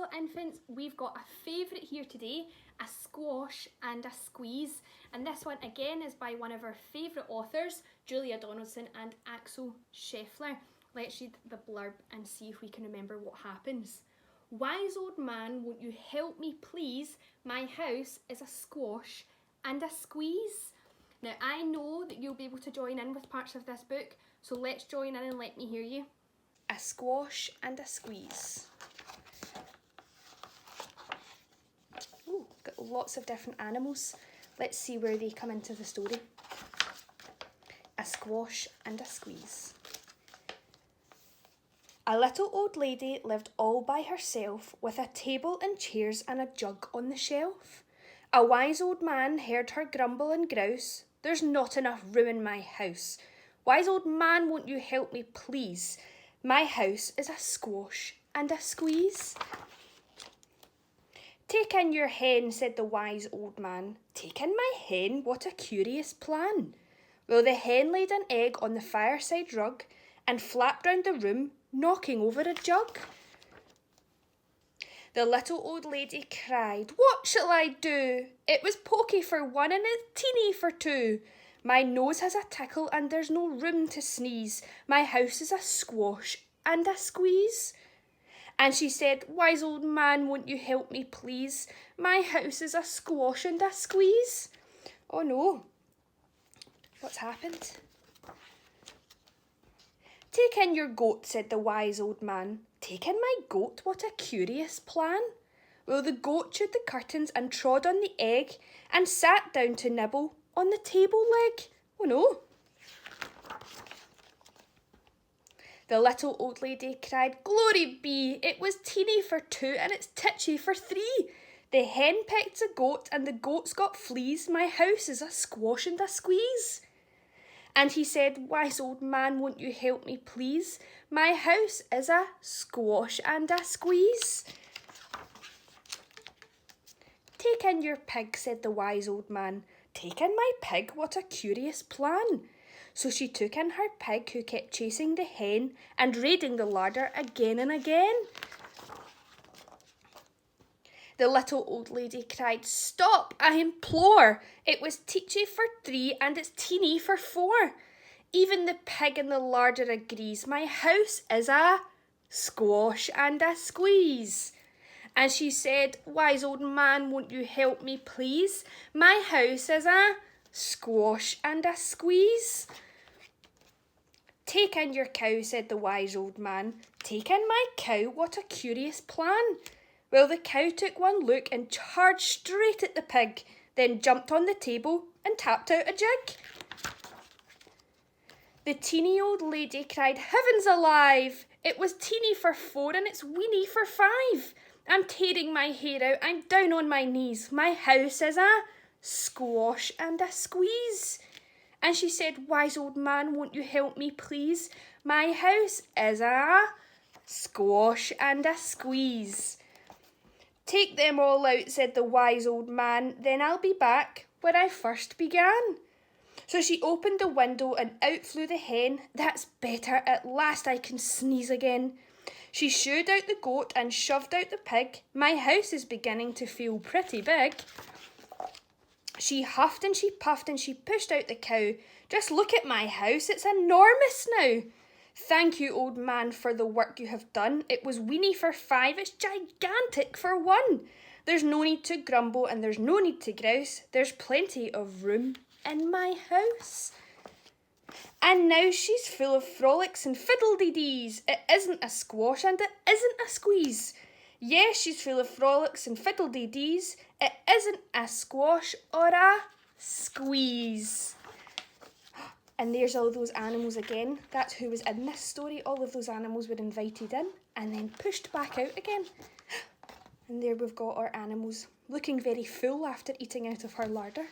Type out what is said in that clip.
little infants, we've got a favourite here today, a squash and a squeeze. And this one again is by one of our favourite authors, Julia Donaldson and Axel Scheffler. Let's read the blurb and see if we can remember what happens. Wise old man, won't you help me please? My house is a squash and a squeeze. Now I know that you'll be able to join in with parts of this book, so let's join in and let me hear you. A squash and a squeeze. Ooh, got lots of different animals. Let's see where they come into the story. A squash and a squeeze. A little old lady lived all by herself with a table and chairs and a jug on the shelf. A wise old man heard her grumble and grouse. There's not enough room in my house. Wise old man, won't you help me please? My house is a squash and a squeeze. Take in your hen, said the wise old man. Take in my hen, what a curious plan. Well, the hen laid an egg on the fireside rug and flapped round the room, knocking over a jug. The little old lady cried, what shall I do? It was pokey for one and it's teeny for two. My nose has a tickle and there's no room to sneeze. My house is a squash and a squeeze. And she said, wise old man, won't you help me please? My house is a squash and a squeeze. Oh no, what's happened? Take in your goat, said the wise old man. Take in my goat, what a curious plan. Well, the goat chewed the curtains and trod on the egg and sat down to nibble on the table leg. Oh no. The little old lady cried, glory be, it was teeny for two and it's titchy for three. The hen pecked the goat and the goat's got fleas. My house is a squash and a squeeze. And he said, wise old man, won't you help me please? My house is a squash and a squeeze. Take in your pig, said the wise old man. Take in my pig, what a curious plan. So she took in her pig, who kept chasing the hen and raiding the larder again and again. The little old lady cried, stop, I implore. It was teachy for three and it's teeny for four. Even the pig in the larder agrees. My house is a squash and a squeeze. And she said, wise old man, won't you help me please? My house is a squash and a squeeze. Take in your cow, said the wise old man. Take in my cow, what a curious plan. Well, the cow took one look and charged straight at the pig, then jumped on the table and tapped out a jig. The teeny old lady cried, heavens alive! It was teeny for four and it's weeny for five. I'm tearing my hair out, I'm down on my knees. My house is a squash and a squeeze. And she said, wise old man, won't you help me please? My house is a squash and a squeeze. Take them all out, said the wise old man, then I'll be back where I first began. So she opened the window and out flew the hen. That's better, at last I can sneeze again. She shooed out the goat and shoved out the pig. My house is beginning to feel pretty big. She huffed and she puffed and she pushed out the cow. Just look at my house, it's enormous now. Thank you, old man, for the work you have done. It was weeny for five, it's gigantic for one. There's no need to grumble and there's no need to grouse. There's plenty of room in my house. And now she's full of frolics and fiddle-dee-dees. It isn't a squash and it isn't a squeeze. Yes, she's full of frolics and fiddle-dee-dees. It isn't a squash or a squeeze. And there's all those animals again. That's who was in this story. All of those animals were invited in and then pushed back out again. And there we've got our animals looking very full after eating out of her larder.